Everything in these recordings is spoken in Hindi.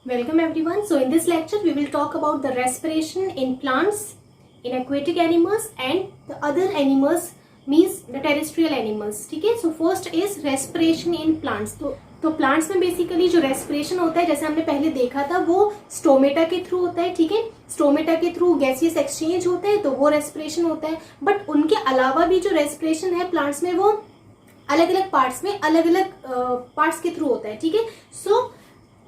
Welcome everyone. So in this lecture we will talk about the respiration in plants, in aquatic animals and the other animals means the terrestrial animals. ठीक है. So first is respiration in plants. तो प्लांट्स में बेसिकली जो रेस्पिरेशन होता है जैसे हमने पहले देखा था वो स्टोमेटा के थ्रू होता है. ठीक है. स्टोमेटा के थ्रू गैसियस एक्सचेंज होता है तो वो रेस्पिरेशन होता है. बट उनके अलावा भी जो रेस्पिरेशन है प्लांट्स में वो अलग अलग पार्ट्स में अलग अलग पार्ट्स के थ्रू होता है. ठीक है. So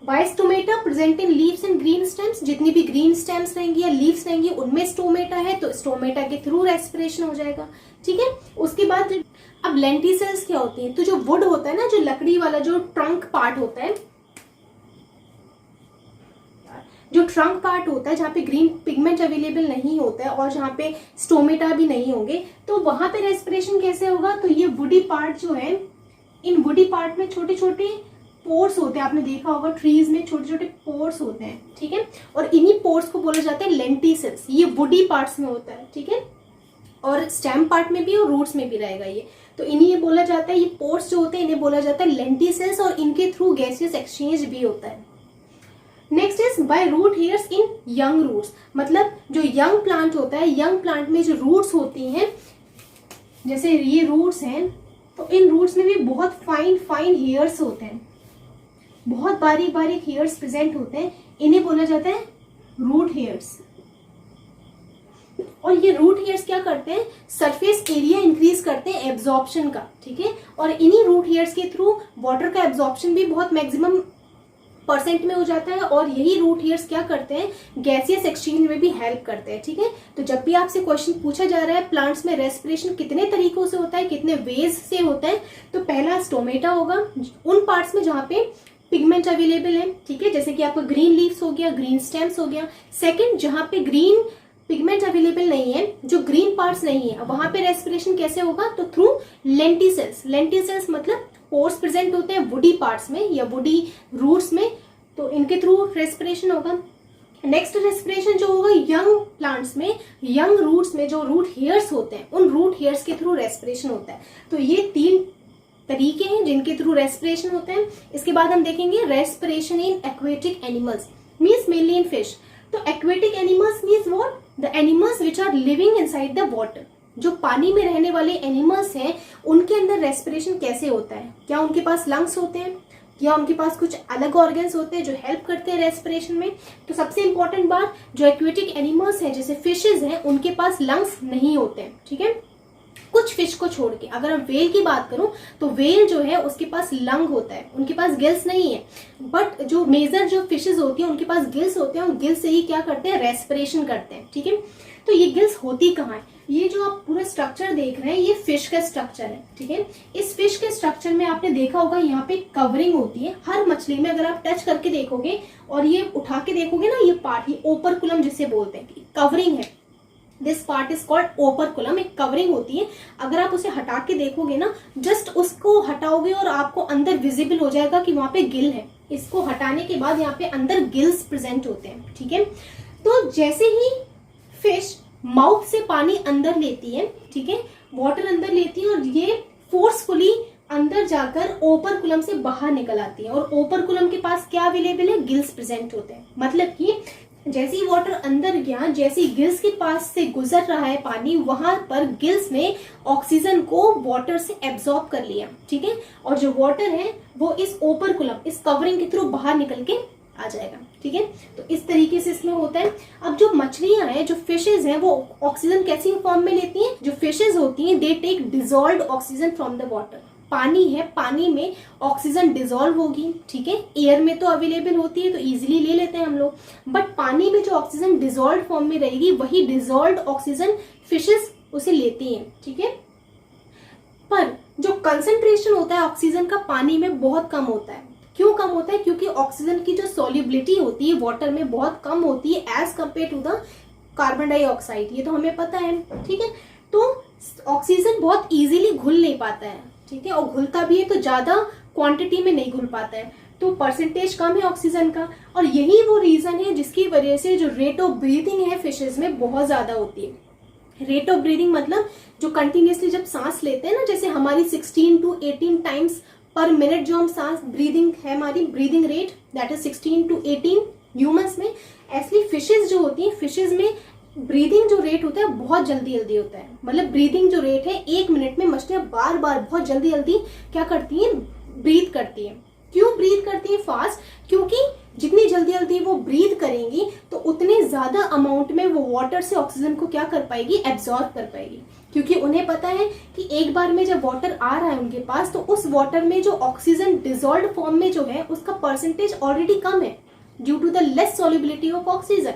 by stomata present in leaves and green stems. जितनी भी ग्रीन स्टेम्स रहेंगी या लीव्स रहेंगी उनमें स्टोमेटा है तो स्टोमेटा के थ्रू रेस्पिरेशन हो जाएगा. ठीक है. उसके बाद अब लेंटिसेल्स क्या होती हैं. तो जो वुड होता है ना, जो लकड़ी वाला जो ट्रंक पार्ट होता है, जो ट्रंक पार्ट होता है जहाँ पे ग्रीन पिगमेंट अवेलेबल नहीं होता है और जहाँ पे स्टोमेटा भी नहीं होंगे तो वहां पे रेस्पिरेशन कैसे होगा. तो ये वुडी पार्ट जो है, इन वुडी पार्ट में छोटे छोटे पोर्स होते हैं. आपने देखा होगा ट्रीज में छोटे छोटे पोर्स होते हैं. ठीक है. और इन्हीं पोर्स को बोला जाता है लेंटिसेल्स. ये वुडी पार्ट्स में होता है. ठीक है. और स्टेम पार्ट में भी और रूट्स में भी रहेगा ये. तो इन्हीं ये बोला जाता है, ये पोर्स जो होते हैं इन्हें बोला जाता है लेंटिसेल्स और इनके थ्रू गैसियस एक्सचेंज भी होता है. Next is by root hairs in young roots. मतलब जो यंग प्लांट होता है, यंग प्लांट में जो रूट्स होती हैं, जैसे ये रूट्स हैं तो इन रूट्स में भी बहुत फाइन फाइन हेयर्स होते हैं, बहुत बारीक बारीक हेयर्स प्रेजेंट होते हैं. इन्हें बोला जाता है रूट हेयर्स. और ये रूट हेयर्स क्या करते हैं, सरफेस एरिया इंक्रीज करते हैं एब्जॉर्प्शन का. ठीक है. और इन्हीं रूट हेयर्स के थ्रू वाटर का एब्जॉर्प्शन भी बहुत मैक्सिमम % में हो जाता है. और यही रूट हेयर्स क्या करते हैं, गैसियस एक्सचेंज में भी हेल्प करते हैं. ठीक है. तो जब भी आपसे क्वेश्चन पूछा जा रहा है प्लांट्स में रेस्पिरेशन कितने तरीकों से होता है, कितने वेज से होता है, तो पहला स्टोमेटा होगा उन पार्ट्स में जहाँ पे पिगमेंट अवेलेबल है. ठीक है. जैसे कि आपका ग्रीन लीव्स हो गया, ग्रीन स्टेम्स हो गया. सेकेंड, जहाँ पे ग्रीन पिगमेंट अवेलेबल नहीं है, जो ग्रीन पार्ट्स नहीं है, वहां पे रेस्पिरेशन कैसे होगा, तो थ्रू लेंटिसेल्स. लेंटिसेल्स मतलब पोर्स प्रेजेंट होते हैं वुडी पार्ट्स में या वुडी रूट्स में, तो इनके थ्रू रेस्पिरेशन होगा. नेक्स्ट रेस्पिरेशन जो होगा यंग प्लांट्स में, यंग रूट्स में जो रूट हेयर्स होते हैं उन रूट हेयर्स के थ्रू रेस्पिरेशन होता है. तो ये 3 तरीके हैं जिनके थ्रू रेस्पिरेशन होते हैं. इसके बाद हम देखेंगे respiration in aquatic animals means mainly in fish. तो aquatic animals means what, the animals which are living inside the water. जो पानी में रहने वाले एनिमल्स हैं उनके अंदर रेस्पिरेशन कैसे होता है. क्या उनके पास लंग्स होते हैं या उनके पास कुछ अलग ऑर्गन्स होते हैं जो हेल्प करते हैं रेस्पिरेशन में. तो सबसे इंपॉर्टेंट बात, जो एक्वेटिक एनिमल्स हैं जैसे फिशेज हैं उनके पास लंग्स नहीं होते हैं. ठीक है. कुछ फिश को छोड़ के. अगर हम वेल की बात करूं तो वेल जो है उसके पास लंग होता है, उनके पास गिल्स नहीं है. बट जो मेजर जो फिशेज होती हैं उनके पास गिल्स होते हैं और गिल्स से ही क्या करते हैं, रेस्पिरेशन करते हैं. ठीक है. तो ये गिल्स होती कहाँ है, ये जो आप पूरा स्ट्रक्चर देख रहे हैं ये फिश का स्ट्रक्चर है. ठीक है. इस फिश के स्ट्रक्चर में आपने देखा होगा यहाँ पे कवरिंग होती है हर मछली में. अगर आप टच करके देखोगे और ये उठा के देखोगे ना, ये पार्ट, ये ओपरकुलम जिसे बोलते हैं, कवरिंग है. This part is called operculum. एक कवरिंग होती है. अगर आप उसे हटा के देखोगे ना, जस्ट उसको हटाओगे और आपको अंदर विजिबल हो जाएगा कि वहां पे गिल है. इसको हटाने के बाद यहाँ पे अंदर गिल्स प्रेजेंट होते हैं. ठीक है. तो जैसे ही फिश माउथ से पानी अंदर लेती है, ठीक है, वाटर अंदर लेती है और ये फोर्सफुली अंदर जाकर ओपरकुलम से बाहर निकल आती है. और ओपरकुलम के पास क्या अवेलेबल है, गिल्स प्रेजेंट होते हैं. मतलब कि जैसे ही वाटर अंदर गया, जैसे ही गिल्स के पास से गुजर रहा है पानी, वहां पर गिल्स ने ऑक्सीजन को वाटर से एब्जॉर्ब कर लिया. ठीक है. और जो वाटर है वो इस ओपरकुलम, इस कवरिंग के थ्रू बाहर निकल के आ जाएगा. ठीक है. तो इस तरीके से इसमें होता है. अब जो मछलियां हैं, जो फिशेज हैं, वो ऑक्सीजन कैसी फॉर्म में लेती हैं. जो फिशेज होती हैं they take dissolved oxygen from the water. पानी है, पानी में ऑक्सीजन डिजोल्व होगी. ठीक है. एयर में तो अवेलेबल होती है तो इजीली ले लेते हैं हम लोग, बट पानी में जो ऑक्सीजन डिजोल्व फॉर्म में रहेगी वही डिजोल्व ऑक्सीजन फिशेस उसे लेती हैं. ठीक है. पर जो कंसंट्रेशन होता है ऑक्सीजन का पानी में बहुत कम होता है. क्यों कम होता है, क्योंकि ऑक्सीजन की जो सॉल्युबिलिटी होती है वाटर में बहुत कम होती है as compare to the carbon dioxide. ये तो हमें पता है. ठीक है. तो ऑक्सीजन बहुत इजीली घुल नहीं पाता है. ठीक है. और घुलता भी है तो ज्यादा क्वांटिटी में नहीं घुल पाता है, तो परसेंटेज कम है ऑक्सीजन का. और यही वो रीजन है जिसकी वजह से जो रेट ऑफ ब्रीथिंग है फिशेज में बहुत ज्यादा होती है. रेट ऑफ ब्रीथिंग मतलब जो कंटिन्यूसली जब सांस लेते हैं ना, जैसे हमारी 16 to 18 टाइम्स पर मिनट जो हम सांस ब्रीदिंग है हमारी breathing rate that is 16 to 18 humans में। ऐसी फिशेज जो होती हैं, फिशेज में ब्रीदिंग जो रेट होता है बहुत जल्दी जल्दी होता है। मतलब ब्रीदिंग जो रेट है 1 मिनट में मछलियां बार बार बहुत जल्दी जल्दी क्या करती हैं, ब्रीथ करती हैं। क्यों ब्रीथ करती हैं फास्ट? क्योंकि जितनी जल्दी जल्दी वो ब्रीथ करेंगी तो उतने ज्यादा अमाउंट में वो वाटर से ऑक्सीजन को क्या कर पाएगी, एब्जॉर्ब कर पाएगी। क्योंकि उन्हें पता है कि एक बार में जब वाटर आ रहा है उनके पास तो उस वाटर में जो ऑक्सीजन डिजोल्व फॉर्म में जो है उसका परसेंटेज ऑलरेडी कम है due to the less solubility of oxygen.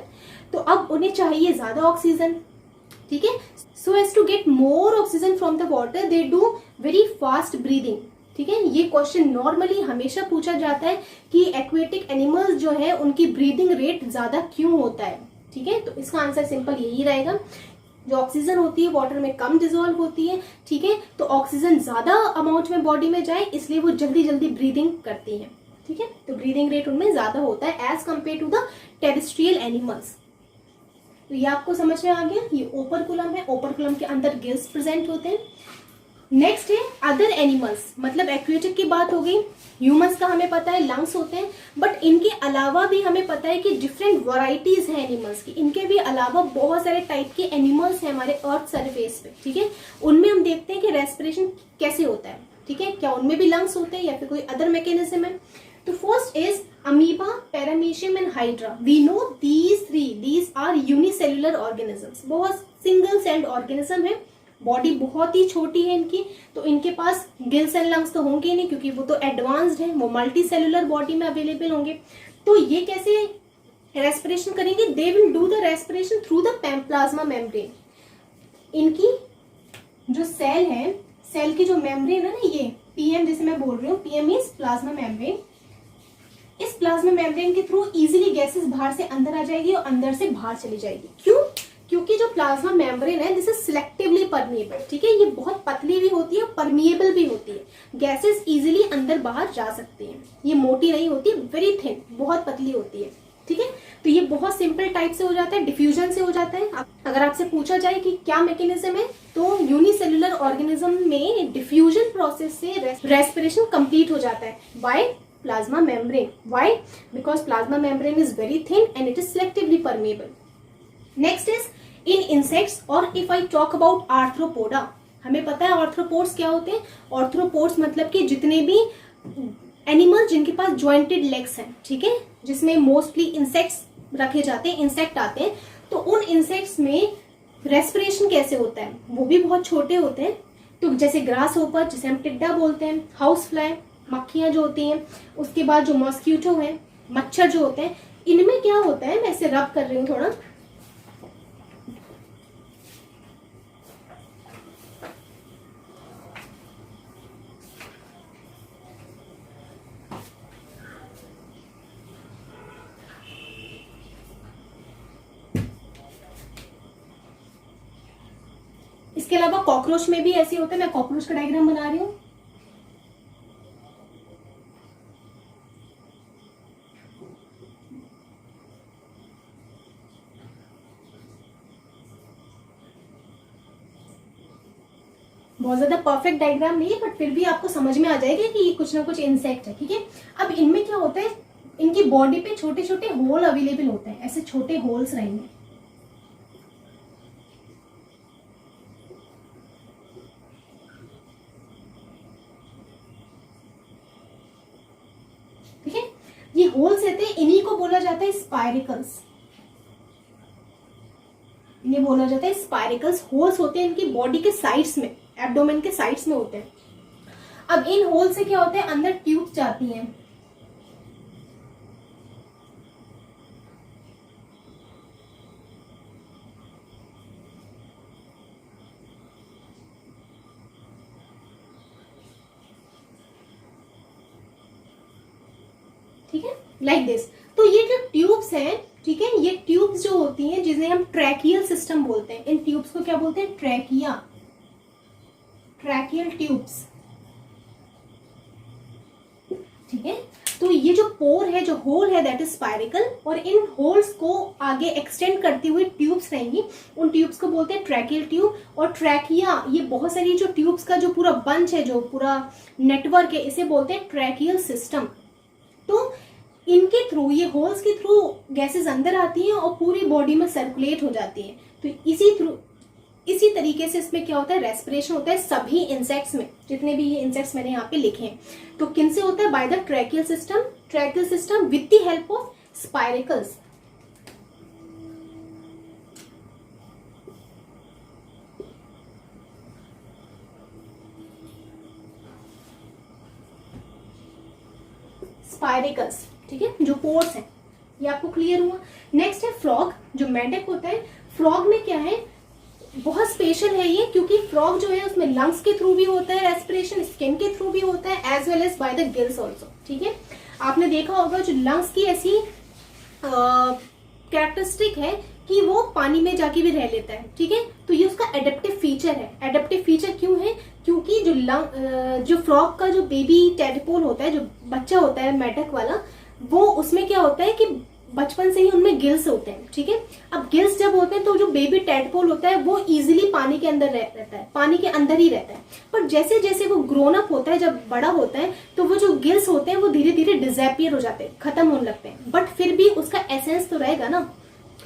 तो अब उन्हें चाहिए ज्यादा ऑक्सीजन, ठीक है। So as to get more oxygen from the water they do very fast breathing, ठीक है। ये क्वेश्चन नॉर्मली हमेशा पूछा जाता है कि एक्वेटिक एनिमल्स जो है उनकी ब्रीदिंग रेट ज्यादा क्यों होता है, ठीक है। तो इसका आंसर सिंपल यही रहेगा, जो ऑक्सीजन होती है वाटर में कम डिजोल्व होती है, ठीक है। तो ऑक्सीजन ज्यादा अमाउंट में बॉडी में जाए इसलिए वो जल्दी जल्दी ब्रीदिंग करती है, ठीक है। तो ब्रीदिंग रेट उनमें ज्यादा होता है as compare to the terrestrial animals. तो ये आपको समझ में आ गया, ये ओपरकुलम है, ओपरकुलम के अंदर गिल्स प्रेजेंट होते हैं। नेक्स्ट है अदर एनिमल्स, मतलब एक्वेटिक की बात हो गई। ह्यूमंस का हमें पता है लंग्स होते हैं, बट इनके अलावा भी हमें पता है कि डिफरेंट वैरायटीज हैं एनिमल्स की। इनके भी अलावा बहुत सारे टाइप के एनिमल्स हैं हमारे अर्थ सरफेस पे, ठीक है। उनमें हम देखते हैं कि रेस्पिरेशन कैसे होता है, ठीक है। क्या उनमें भी लंग्स होते हैं या फिर कोई अदर मैकेनिज्म है? तो first is amoeba, paramecium and hydra. We know these are unicellular organisms, बहुत सिंगल सेल्ड ऑर्गेनिज्म है। बॉडी बहुत ही छोटी है इनकी, तो इनके पास गिल्स एंड लंग्स तो होंगे नहीं क्योंकि वो तो एडवांस्ड है, वो मल्टी सेल्युलर बॉडी में अवेलेबल होंगे। तो ये कैसे रेस्पिरेशन करेंगे? They will do the respiration through the plasma membrane. इनकी जो सेल है, सेल की जो मेम्ब्रेन है ना, ये पीएम जिसे मैं बोल रही हूँ, पीएम इज प्लाज्मा मेम्ब्रेन। इस प्लाज्मा मेम्ब्रेन के थ्रू इजीली गैसेस बाहर से अंदर आ जाएगी और अंदर से बाहर चली जाएगी। क्यों? क्योंकि जो प्लाज्मा मेम्ब्रेन है दिस इज सिलेक्टिवली परमिएबल, ठीक है। ये बहुत पतली भी होती है, परमिएबल भी होती है, गैसेस इजीली अंदर बाहर जा सकती हैं। ये मोटी नहीं होती, वेरी थिन, बहुत पतली होती है, ठीक है। तो ये बहुत सिंपल टाइप से हो जाता है, डिफ्यूजन से हो जाता है। अगर आपसे पूछा जाए कि क्या मैकेनिज्म है, तो यूनिसेल्युलर ऑर्गेनिज्म में डिफ्यूजन प्रोसेस से रेस्पिरेशन कंप्लीट हो जाता है bye plasma membrane. Why? Because plasma membrane is very thin and it is selectively permeable. Next is in insects, or if I talk about arthropoda, हमें पता है आर्थ्रोपोड्स क्या होते हैं। आर्थ्रोपोड्स मतलब कि जितने भी एनिमल जिनके पास ज्वाइंटेड लेग्स हैं, ठीक है, जिसमें मोस्टली इंसेक्ट्स रखे जाते हैं, इंसेक्ट आते हैं। तो उन इंसेक्ट्स में रेस्पिरेशन कैसे होता है? वो भी बहुत छोटे होते हैं। तो जैसे ग्रास होपर, जिसे हम टिड्डा बोलते हैं, हाउस फ्लाई, मक्खियां जो होती हैं, उसके बाद जो मॉस्किटो है, मच्छर जो होते हैं, इनमें क्या होता है, मैं इसे रब कर रही हूँ थोड़ा। इसके अलावा कॉकरोच में भी ऐसे होता है, मैं कॉकरोच का डायग्राम बना रही हूँ। बहुत ज्यादा परफेक्ट डायग्राम नहीं है, बट फिर भी आपको समझ में आ जाएगा कि ये कुछ ना कुछ इंसेक्ट है, ठीक है। अब इनमें क्या होता है, इनकी बॉडी पे छोटे छोटे होल अवेलेबल होते हैं, ऐसे छोटे होल्स रहेंगे, ठीक है। ये होल्स रहते हैं, इन्हीं को बोला जाता है स्पाइरिकल्स। इन्हें बोला जाता है स्पाइरिकल्स। होल्स होते हैं इनकी बॉडी के साइड्स में, एब्डोमेन के साइड्स में होते हैं। अब इन होल से क्या होता है, अंदर ट्यूब्स जाती हैं, ठीक है, लाइक दिस। तो ये जो ट्यूब्स हैं, ठीक है, ये ट्यूब्स जो होती हैं जिन्हें हम ट्रैकियल सिस्टम बोलते हैं, इन ट्यूब्स को क्या बोलते हैं, ट्रैकिया, ट्रैकियल ट्यूब्स, ठीक है। तो ये जो पोर है, जो होल है, दैट इज स्पायरिकल, और इन होल्स को आगे एक्सटेंड करती हुई ट्यूब्स रहेंगी, उन ट्यूब्स को बोलते हैं ट्रैकियल ट्यूब। और ट्रैकिया, ये बहुत सारी जो ट्यूब्स का जो पूरा बंच है, जो पूरा नेटवर्क है, इसे बोलते हैं ट्रैकियल सिस्टम। तो इनके थ्रू, ये होल्स के थ्रू गैसेस अंदर आती हैं और पूरी बॉडी में सर्कुलेट हो जाती हैं। तो इसी तरीके से इसमें क्या होता है, रेस्पिरेशन होता है सभी इंसेक्ट्स में, जितने भी ये इंसेक्ट्स मैंने यहाँ पे लिखे हैं। तो किन से होता है, by the tracheal system with the help of spiracles. Spiracles, ठीक है, जो पोर्स है, ये आपको क्लियर हुआ। नेक्स्ट है फ्रॉग, जो मेंढक होता है। फ्रॉग में क्या है, बहुत स्पेशल है ये, क्योंकि फ्रॉग जो है उसमें लंग्स के थ्रू भी होता है रेस्पिरेशन, स्किन के थ्रू भी होता है, as well as by the gills also, ठीक है। आपने देखा होगा जो लंग्स की ऐसी कैरेक्टरिस्टिक है कि वो पानी में जाके भी रह लेता है, ठीक है। तो ये उसका एडेप्टिव फीचर है। एडेप्टिव फीचर क्यों है, क्योंकि जो फ्रॉग का जो बेबी टेडपोल होता है, जो बच्चा होता है मेंढक वाला, वो उसमें क्या होता है कि बचपन से ही उनमें गिल्स होते हैं, ठीक है। अब गिल्स जब होते हैं तो जो बेबी टेडपोल होता है वो इजीली पानी के अंदर रहता है, पानी के अंदर ही रहता है। पर जैसे जैसे वो ग्रोन अप होता है, जब बड़ा होता है, तो वो जो गिल्स होते हैं वो धीरे धीरे डिसअपियर हो जाते हैं, खत्म होने लगते हैं। बट फिर भी उसका एसेंस तो रहेगा ना,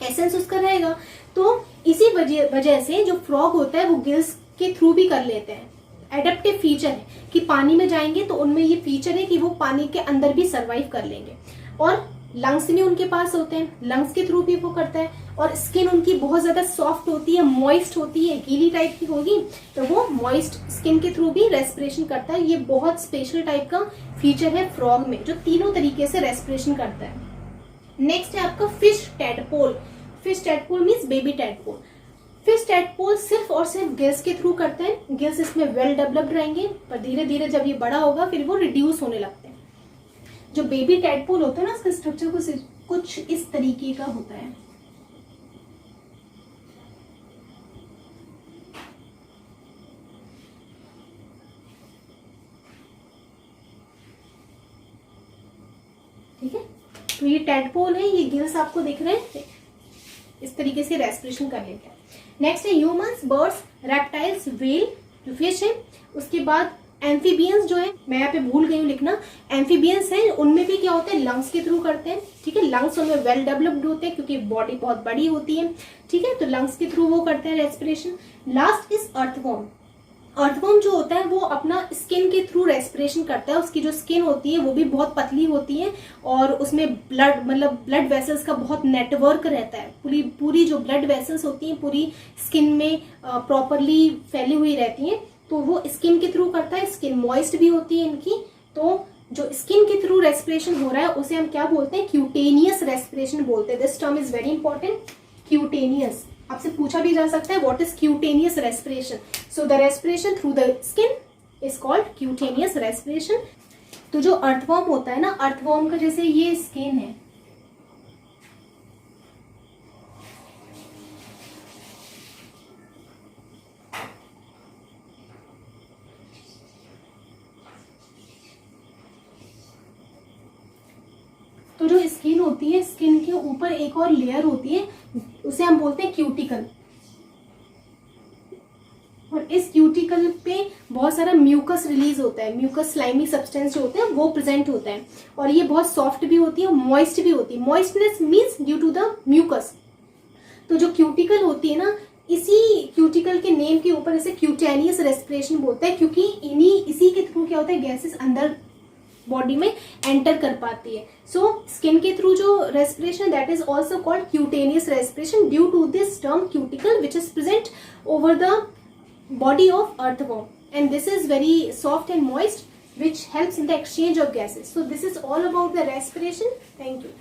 एसेंस उसका रहेगा। तो इसी वजह से जो फ्रॉग होता है वो गिल्स के थ्रू भी कर लेते हैं। एडेप्टिव फीचर है कि पानी में जाएंगे तो उनमें ये फीचर है कि वो पानी के अंदर भी सरवाइव कर लेंगे। और लंग्स भी उनके पास होते हैं, लंग्स के थ्रू भी वो करता है। और स्किन उनकी बहुत ज्यादा सॉफ्ट होती है, मॉइस्ट होती है, गीली टाइप की होगी, तो वो मॉइस्ट स्किन के थ्रू भी रेस्पिरेशन करता है। ये बहुत स्पेशल टाइप का फीचर है फ्रॉग में, जो तीनों तरीके से रेस्पिरेशन करता है। नेक्स्ट है आपका fish tadpole. Fish tadpole means baby tadpole. Fish tadpole सिर्फ और सिर्फ गिल्स के थ्रू करते हैं। गिल्स इसमें वेल डेवलप्ड रहेंगे, पर धीरे धीरे जब ये बड़ा होगा फिर वो रिड्यूस होने लगते हैं। जो बेबी टेडपोल होता है ना, उसका स्ट्रक्चर कुछ इस तरीके का होता है। ठीक है, तो ये टेडपोल है, ये गिल्स आपको दिख रहे हैं, इस तरीके से रेस्पिरेशन कर लेते हैं। नेक्स्ट है ह्यूमंस, बर्ड्स, रेप्टाइल्स, व्हेल जो फिश है। उसके बाद एम्फीबियंस जो है, मैं यहाँ पे भूल गई हूँ लिखना, एम्फीबियंस है, उनमें भी क्या होता है, लंग्स के थ्रू करते हैं, ठीक है। लंग्स उनमें वेल डेवलप्ड होते हैं क्योंकि बॉडी बहुत बड़ी होती है, ठीक है, तो लंग्स के थ्रू वो करते हैं respiration. Last is earthworm. Earthworm जो होता है वो अपना स्किन के थ्रू रेस्पिरेशन करता है। उसकी जो स्किन होती है वो भी बहुत पतली होती है और उसमें ब्लड वेसल्स का बहुत नेटवर्क रहता है। पूरी जो ब्लड वेसल्स होती हैं पूरी स्किन में प्रॉपरली फैली हुई रहती हैं, तो वो स्किन के थ्रू करता है। स्किन मॉइस्ट भी होती है इनकी, तो जो स्किन के थ्रू रेस्पिरेशन हो रहा है उसे हम क्या बोलते हैं, क्यूटेनियस रेस्पिरेशन बोलते हैं। This term is very important, cutaneous. आपसे पूछा भी जा सकता है what is cutaneous respiration. So the respiration through the skin is called cutaneous respiration. तो जो अर्थवॉर्म होता है ना, अर्थवॉर्म का जैसे ये स्किन है, तो जो स्किन होती है, स्किन के ऊपर एक और लेयर होती है, उसे हम बोलते हैं क्यूटिकल। और इस क्यूटिकल पे बहुत सारा म्यूकस रिलीज होता है, म्यूकस स्लाइमी सब्सटेंस जो होते हैं वो प्रेजेंट होता है। और ये बहुत सॉफ्ट भी होती है और मॉइस्ट भी होती है। Moistness means due to the mucus. तो जो क्यूटिकल होती है ना, इसी क्यूटिकल के नेम के ऊपर इसे क्यूटेनियस रेस्पिरेशन बोलते हैं, क्योंकि इसी के थ्रू क्या होता है, गैसेस अंदर बॉडी में एंटर कर पाती है। सो स्किन के थ्रू जो respiration, that is also called cutaneous respiration due to this term cuticle which is present over the body of earthworm, and this is very soft and moist which helps in the exchange of gases. So this is all about the respiration. Thank you.